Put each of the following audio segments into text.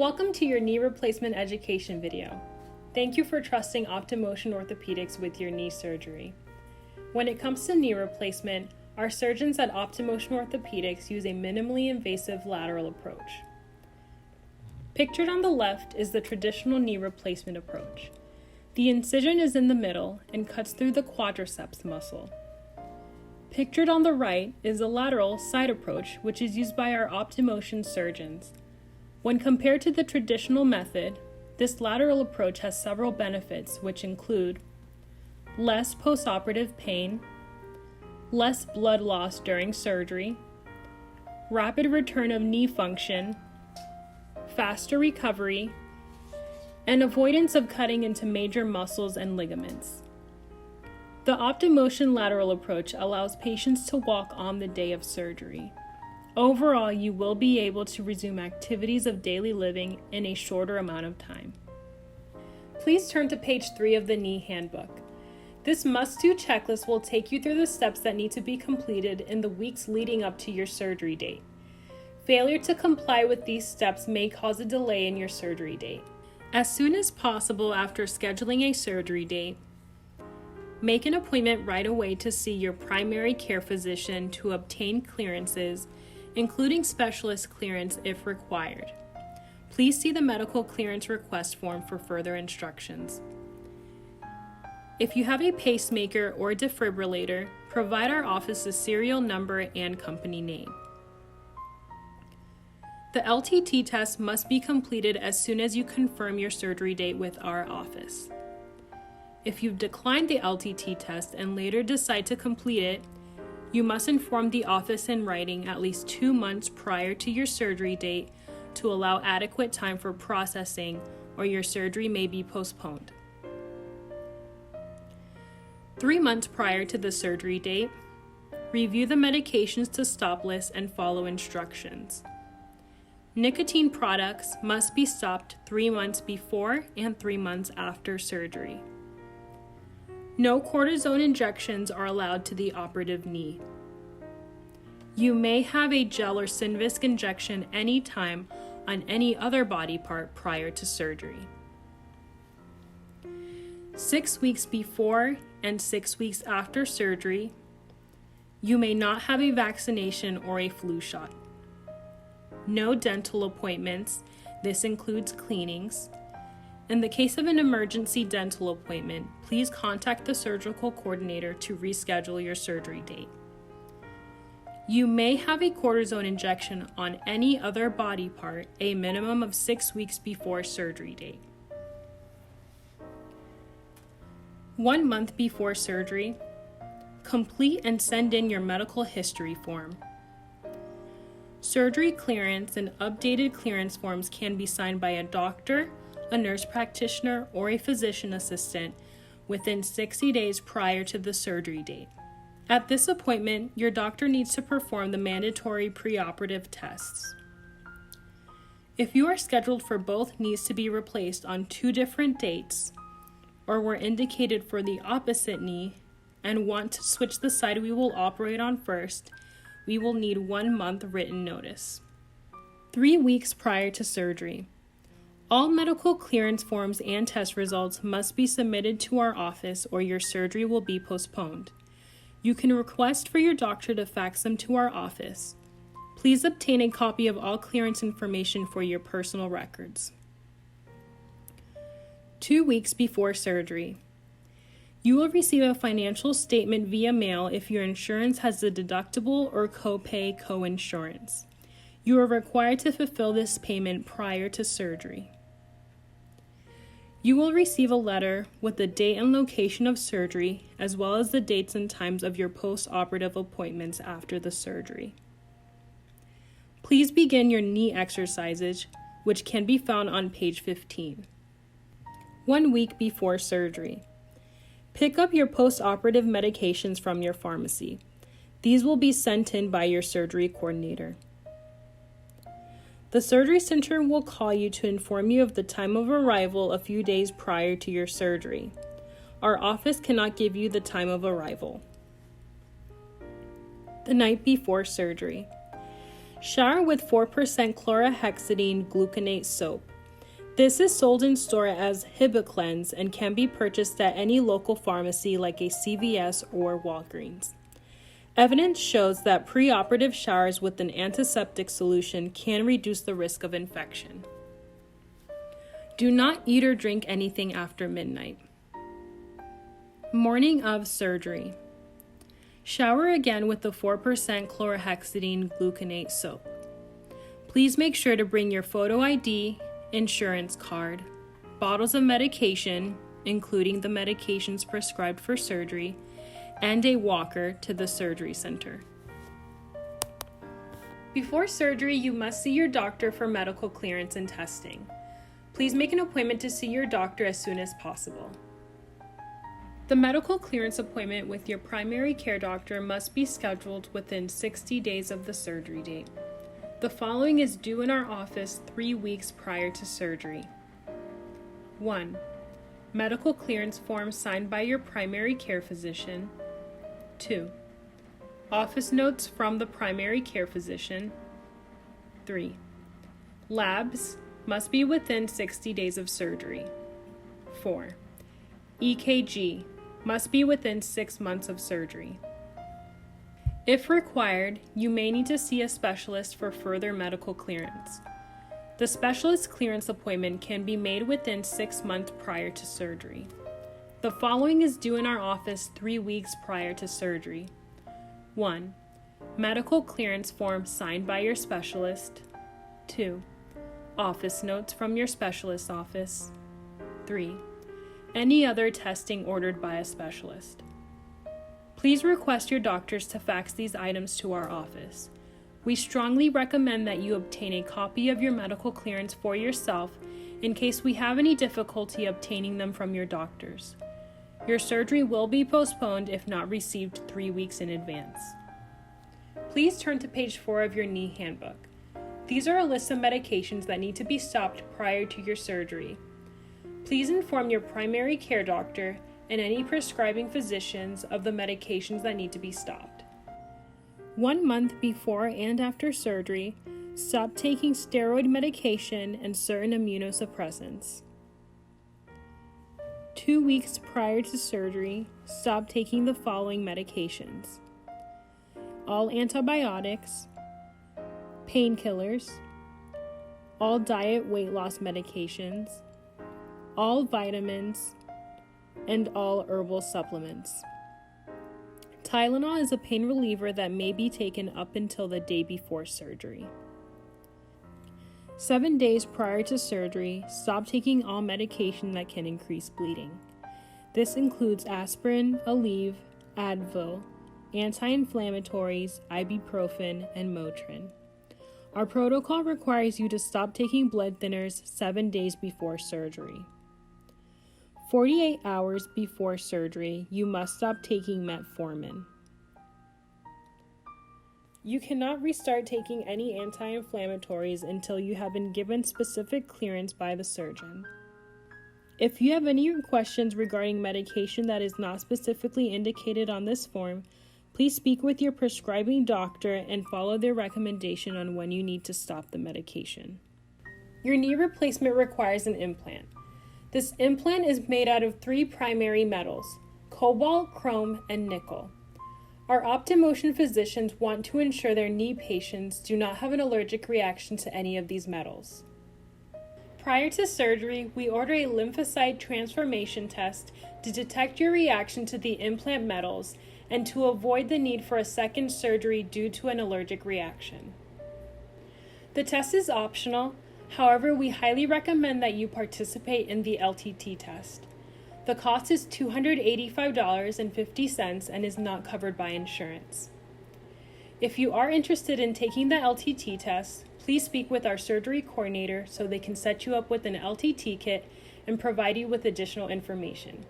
Welcome to your knee replacement education video. Thank you for trusting OptoMotion Orthopedics with your knee surgery. When it comes to knee replacement, our surgeons at OptoMotion Orthopedics use a minimally invasive lateral approach. Pictured on the left is the traditional knee replacement approach. The incision is in the middle and cuts through the quadriceps muscle. Pictured on the right is the lateral side approach, which is used by our OptoMotion surgeons. When compared to the traditional method, this lateral approach has several benefits, which include less postoperative pain, less blood loss during surgery, rapid return of knee function, faster recovery, and avoidance of cutting into major muscles and ligaments. The OptoMotion lateral approach allows patients to walk on the day of surgery. Overall, you will be able to resume activities of daily living in a shorter amount of time. Please turn to page 3 of the knee handbook. This must-do checklist will take you through the steps that need to be completed in the weeks leading up to your surgery date. Failure to comply with these steps may cause a delay in your surgery date. As soon as possible after scheduling a surgery date, make an appointment right away to see your primary care physician to obtain clearances, including specialist clearance if required. Please see the medical clearance request form for further instructions. If you have a pacemaker or defibrillator, provide our office the serial number and company name. The LTT test must be completed as soon as you confirm your surgery date with our office. If you've declined the LTT test and later decide to complete it, you must inform the office in writing at least 2 months prior to your surgery date to allow adequate time for processing, or your surgery may be postponed. 3 months prior to the surgery date, review the medications to stop list and follow instructions. Nicotine products must be stopped 3 months before and 3 months after surgery. No cortisone injections are allowed to the operative knee. You may have a gel or Synvisc injection anytime on any other body part prior to surgery. 6 weeks before and 6 weeks after surgery, you may not have a vaccination or a flu shot. No dental appointments, this includes cleanings. In the case of an emergency dental appointment, please contact the surgical coordinator to reschedule your surgery date. You may have a cortisone injection on any other body part a minimum of 6 weeks before surgery date. 1 month before surgery, complete and send in your medical history form. Surgery clearance and updated clearance forms can be signed by a doctor, a nurse practitioner, or a physician assistant within 60 days prior to the surgery date. At this appointment, your doctor needs to perform the mandatory preoperative tests. If you are scheduled for both knees to be replaced on 2 different dates, or were indicated for the opposite knee and want to switch the side we will operate on first, we will need 1 month written notice. 3 weeks prior to surgery, all medical clearance forms and test results must be submitted to our office or your surgery will be postponed. You can request for your doctor to fax them to our office. Please obtain a copy of all clearance information for your personal records. 2 weeks before surgery, you will receive a financial statement via mail if your insurance has the deductible or copay coinsurance. You are required to fulfill this payment prior to surgery. You will receive a letter with the date and location of surgery, as well as the dates and times of your post-operative appointments after the surgery. Please begin your knee exercises, which can be found on page 15. 1 week before surgery, pick up your post-operative medications from your pharmacy. These will be sent in by your surgery coordinator. The surgery center will call you to inform you of the time of arrival a few days prior to your surgery. Our office cannot give you the time of arrival. The night before surgery, Shower with 4% chlorhexidine gluconate soap. This is sold in store as Hibiclens and can be purchased at any local pharmacy like a CVS or Walgreens. Evidence shows that preoperative showers with an antiseptic solution can reduce the risk of infection. Do not eat or drink anything after midnight. Morning of surgery. Shower again with the 4% chlorhexidine gluconate soap. Please make sure to bring your photo ID, insurance card, bottles of medication, including the medications prescribed for surgery, and a walker to the surgery center. Before surgery, you must see your doctor for medical clearance and testing. Please make an appointment to see your doctor as soon as possible. The medical clearance appointment with your primary care doctor must be scheduled within 60 days of the surgery date. The following is due in our office 3 weeks prior to surgery. 1. Medical clearance form signed by your primary care physician. 2. Office notes from the primary care physician. 3. Labs must be within 60 days of surgery. 4. EKG must be within 6 months of surgery. If required, you may need to see a specialist for further medical clearance. The specialist clearance appointment can be made within 6 months prior to surgery. The following is due in our office 3 weeks prior to surgery. 1. Medical clearance form signed by your specialist. 2. Office notes from your specialist's office. 3. Any other testing ordered by a specialist. Please request your doctors to fax these items to our office. We strongly recommend that you obtain a copy of your medical clearance for yourself in case we have any difficulty obtaining them from your doctors. Your surgery will be postponed if not received 3 weeks in advance. Please turn to page 4 of your knee handbook. These are a list of medications that need to be stopped prior to your surgery. Please inform your primary care doctor and any prescribing physicians of the medications that need to be stopped. 1 month before and after surgery, stop taking steroid medication and certain immunosuppressants. 2 weeks prior to surgery, stop taking the following medications: all antibiotics, painkillers, all diet weight loss medications, all vitamins, and all herbal supplements. Tylenol is a pain reliever that may be taken up until the day before surgery. 7 days prior to surgery, stop taking all medication that can increase bleeding. This includes aspirin, Aleve, Advil, anti-inflammatories, ibuprofen, and Motrin. Our protocol requires you to stop taking blood thinners 7 days before surgery. 48 hours before surgery, you must stop taking metformin. You cannot restart taking any anti-inflammatories until you have been given specific clearance by the surgeon. If you have any questions regarding medication that is not specifically indicated on this form, please speak with your prescribing doctor and follow their recommendation on when you need to stop the medication. Your knee replacement requires an implant. This implant is made out of 3 primary metals: cobalt, chrome, and nickel. Our OptiMotion physicians want to ensure their knee patients do not have an allergic reaction to any of these metals. Prior to surgery, we order a lymphocyte transformation test to detect your reaction to the implant metals and to avoid the need for a second surgery due to an allergic reaction. The test is optional. However, we highly recommend that you participate in the LTT test. The cost is $285.50 and is not covered by insurance. If you are interested in taking the LTT test, please speak with our surgery coordinator so they can set you up with an LTT kit and provide you with additional information.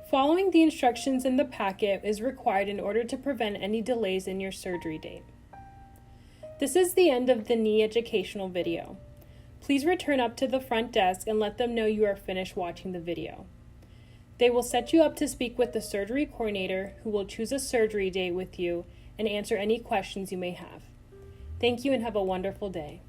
Following the instructions in the packet is required in order to prevent any delays in your surgery date. This is the end of the knee educational video. Please return up to the front desk and let them know you are finished watching the video. They will set you up to speak with the surgery coordinator, who will choose a surgery date with you and answer any questions you may have. Thank you and have a wonderful day.